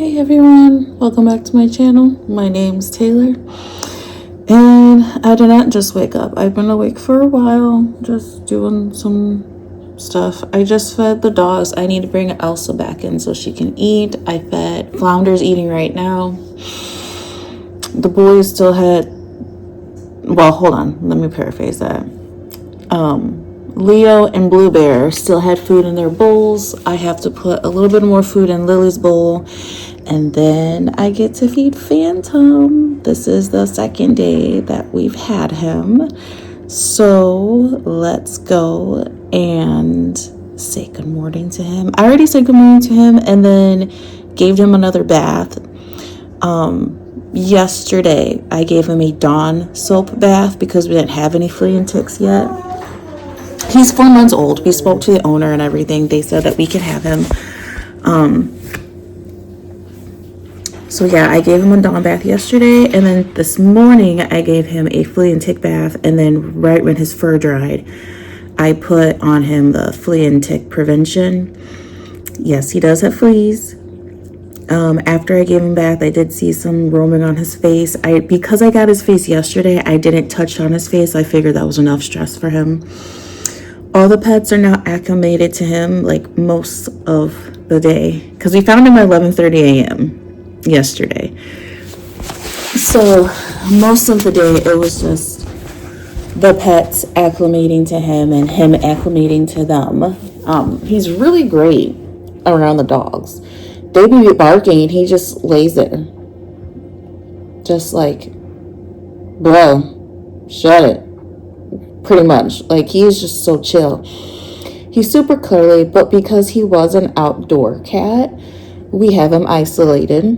Hey everyone, welcome back to my channel. My name's Taylor, and I did not just wake up. I've been awake for a while, just doing some stuff. I just fed the dogs. I need to bring Elsa back in so she can eat. I fed Flounder's eating right now. The boys still had, well, hold on, let me paraphrase that. Leo and Blue Bear still had food in their bowls. I have to put a little bit more food in Lily's bowl, and then I get to feed Phantom. This is the second day that we've had him. So let's go and say good morning to him. I already said good morning to him and then gave him another bath. Yesterday I gave him a Dawn soap bath because we didn't have any flea and ticks yet. He's 4 months old. We spoke to the owner and everything. They said that we could have him. So yeah, I gave him a Dawn bath yesterday, and then this morning I gave him a flea and tick bath, and then right when his fur dried, I put on him the flea and tick prevention. Yes, he does have fleas. After I gave him a bath, I did see some roaming on his face. Because I got his face yesterday, I didn't touch on his face. I figured that was enough stress for him. All the pets are now acclimated to him, like most of the day, because we found him at 11:30 a.m. yesterday. So most of the day it was just the pets acclimating to him and him acclimating to them. He's really great around the dogs. They be barking and he just lays there, just like, bro, shut it. Pretty much, like, he's just so chill. He's super curly, but because he was an outdoor cat, we have him isolated.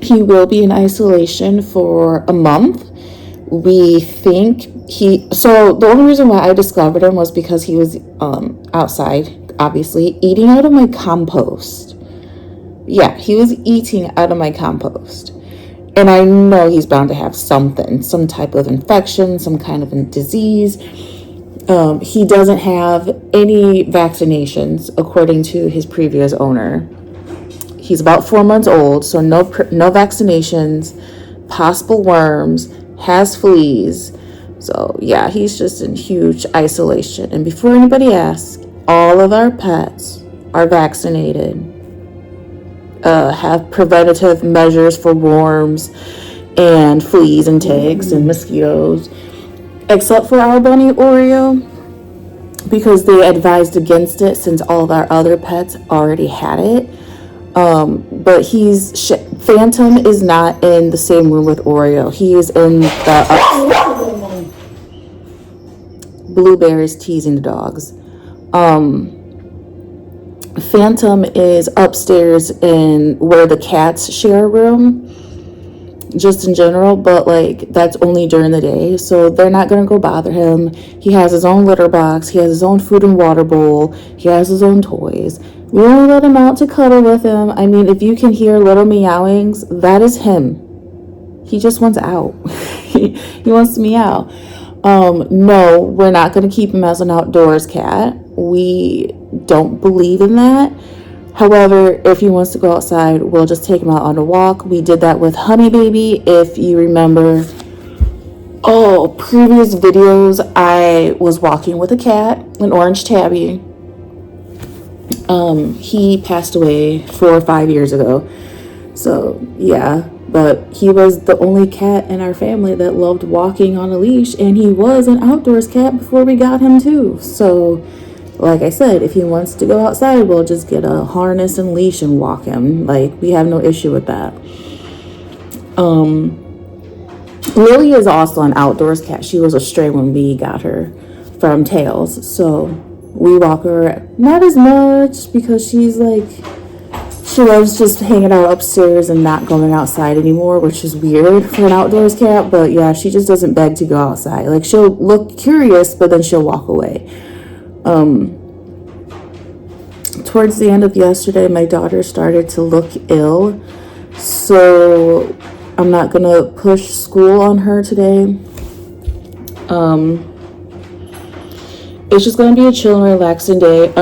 He will be in isolation for a month. We think so the only reason why I discovered him was because he was outside, obviously, eating out of my compost. Yeah, he was eating out of my compost. And I know he's bound to have something, some type of infection, some kind of a disease. He doesn't have any vaccinations, according to his previous owner. He's about 4 months old, so no vaccinations, possible worms, has fleas. So yeah, he's just in huge isolation. And before anybody asks, all of our pets are vaccinated. Have preventative measures for worms and fleas and ticks and mosquitoes, except for our bunny Oreo, because they advised against it since all of our other pets already had it. But Phantom is not in the same room with Oreo. He is in the Blue Bear is teasing the dogs. Phantom is upstairs in where the cats share a room, just in general, but like that's only during the day, so they're not gonna go bother him. He has his own litter box, he has his own food and water bowl, he has his own toys. We only let him out to cuddle with him. I mean, if you can hear little meowings, that is him. He just wants out. he wants to meow. No, we're not going to keep him as an outdoors cat. We don't believe in that. However, if he wants to go outside, we'll just take him out on a walk. We did that with Honey Baby. If you remember, previous videos, I was walking with a cat, an orange tabby. He passed away 4 or 5 years ago. So yeah, but he was the only cat in our family that loved walking on a leash, and he was an outdoors cat before we got him too. So like I said, if he wants to go outside, we'll just get a harness and leash and walk him. Like, we have no issue with that. Lily is also an outdoors cat. She was a stray when we got her from Tails, so we walk her not as much because she loves just hanging out upstairs and not going outside anymore, which is weird for an outdoors cat. But yeah, she just doesn't beg to go outside. Like, she'll look curious, but then she'll walk away. Towards the end of yesterday, my daughter started to look ill, so I'm not gonna push school on her today. It's just gonna be a chill and relaxing day.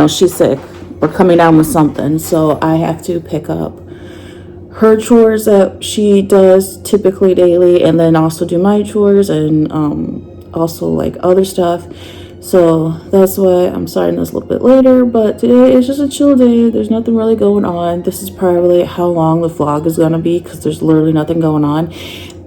She's sick. or coming down with something. So I have to pick up her chores that she does typically daily, and then also do my chores and also like other stuff. So that's why I'm starting this a little bit later, but today is just a chill day. There's nothing really going on. This is probably how long the vlog is gonna be because there's literally nothing going on.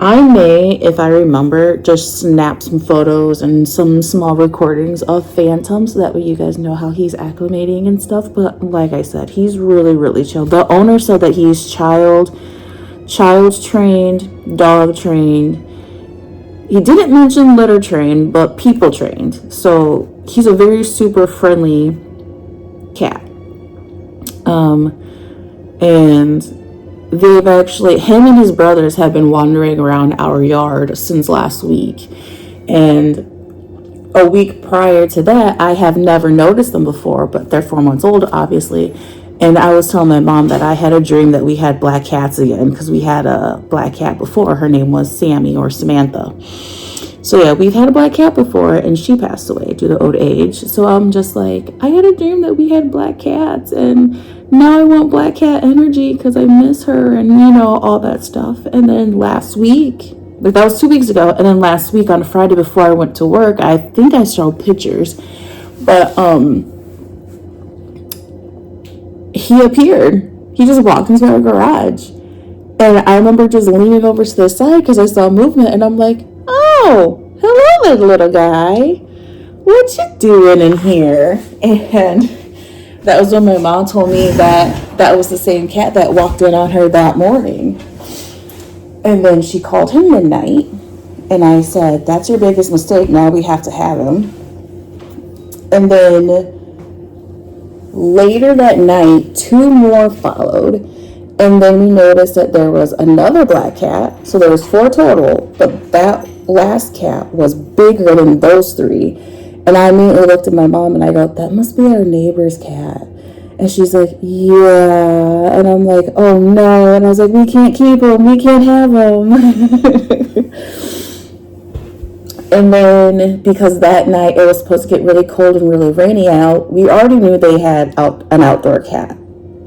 I may, if I remember, just snap some photos and some small recordings of Phantom so that way you guys know how he's acclimating and stuff. But like I said, he's really, really chill. The owner said that he's child trained, dog trained. He didn't mention litter trained, but people trained. So he's a very super friendly cat. And they've actually, him and his brothers have been wandering around our yard since last week. And a week prior to that, I have never noticed them before, but they're 4 months old, obviously. And I was telling my mom that I had a dream that we had black cats again because we had a black cat before. Her name was Sammy or Samantha. So yeah, we've had a black cat before and she passed away due to old age. So I'm just like, I had a dream that we had black cats and now I want black cat energy because I miss her and you know, all that stuff. And then last week, like that was 2 weeks ago, and then last week on Friday before I went to work, I think I showed pictures, but he appeared. He just walked into our garage. And I remember just leaning over to the side because I saw movement and I'm like, oh, hello there, little guy. What you doing in here? And that was when my mom told me that that was the same cat that walked in on her that morning. And then she called him midnight. And I said, that's your biggest mistake. Now we have to have him. And then later that night, 2 more followed, and then we noticed that there was another black cat. So there was 4 total, but that last cat was bigger than those 3. And I immediately looked at my mom and I go, that must be our neighbor's cat. And she's like, yeah. And I'm like, oh no. And I was like, we can't keep him. We can't have him. And then, because that night it was supposed to get really cold and really rainy out, we already knew they had an outdoor cat.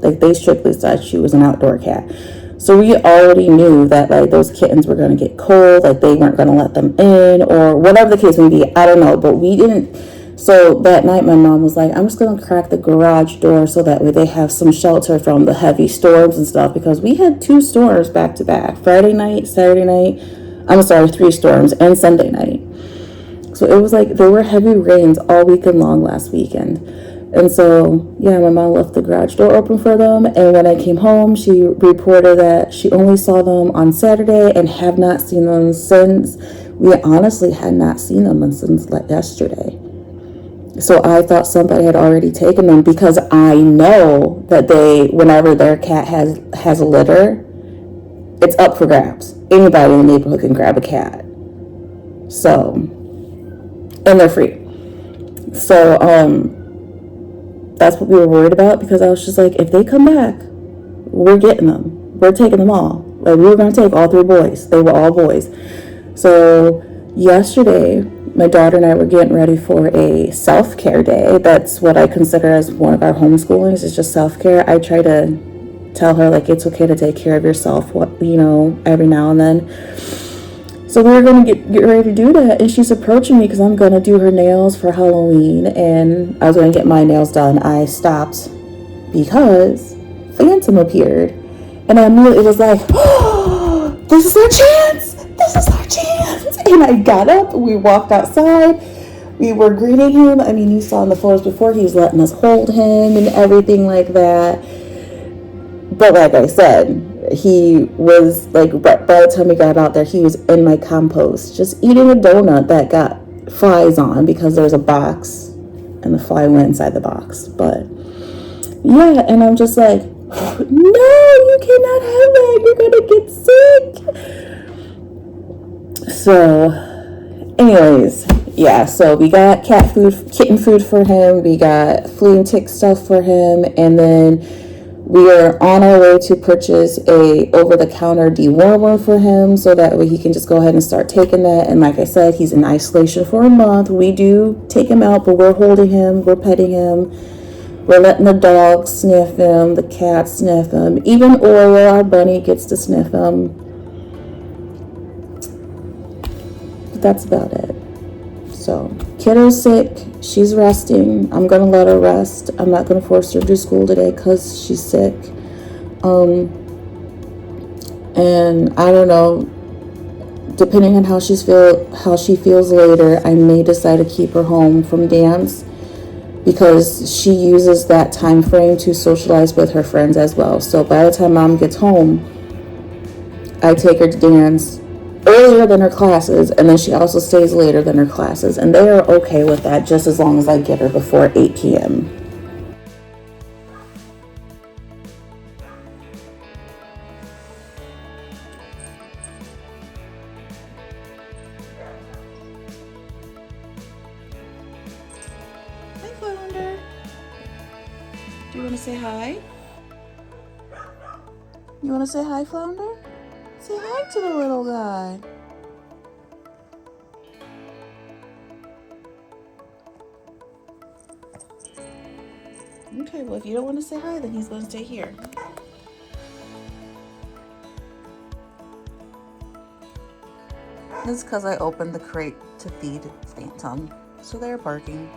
Like, they strictly said she was an outdoor cat. So we already knew that, like, those kittens were going to get cold, like, they weren't going to let them in, or whatever the case may be. I don't know, but we didn't. So that night, my mom was like, I'm just going to crack the garage door so that way they have some shelter from the heavy storms and stuff, because we had 2 storms back to back. Friday night, Saturday night, 3 storms, and Sunday night. So it was like there were heavy rains all weekend long last weekend. And so, yeah, my mom left the garage door open for them. And when I came home, she reported that she only saw them on Saturday and have not seen them since. We honestly had not seen them since like yesterday. So I thought somebody had already taken them because I know that whenever their cat has a litter, it's up for grabs. Anybody in the neighborhood can grab a cat. So... and they're free. So, that's what we were worried about because I was just like, if they come back, we're getting them. We're taking them all. Like, we were going to take all 3 boys. They were all boys. So, yesterday, my daughter and I were getting ready for a self-care day. That's what I consider as one of our homeschoolings. It's just self-care. I try to tell her, like, it's okay to take care of yourself, every now and then. So we were going to get ready to do that, and she's approaching me because I'm going to do her nails for Halloween, and I was going to get my nails done. I stopped because Phantom appeared, and I immediately was like, oh, this is our chance! This is our chance! And I got up, we walked outside, we were greeting him. I mean, you saw in the photos before, he was letting us hold him and everything like that. But like I said, he was like, by the time we got out there, he was in my compost just eating a donut that got flies on because there's a box and the fly went inside the box. But yeah, and I'm just like, no, you cannot have that, you're gonna get sick. So anyways, yeah, so we got kitten food for him, we got flea and tick stuff for him, and then we are on our way to purchase a over-the-counter dewormer for him so that way he can just go ahead and start taking that. And like I said, he's in isolation for a month. We do take him out, but we're holding him, we're petting him. We're letting the dog sniff him, the cat sniff him. Even Orla, our bunny, gets to sniff him. But that's about it. So, kiddo's sick. She's resting. I'm going to let her rest. I'm not going to force her to do school today because she's sick. And I don't know, depending on how she feels later, I may decide to keep her home from dance because she uses that time frame to socialize with her friends as well. So by the time mom gets home, I take her to dance earlier than her classes, and then she also stays later than her classes, and they are okay with that just as long as I get her before 8 p.m. Hi, Flounder. Do you want to say hi? You want to say hi, Flounder? Say hi to the little guy. Okay, well, if you don't want to say hi, then he's going to stay here. This is because I opened the crate to feed Phantom, so they're barking.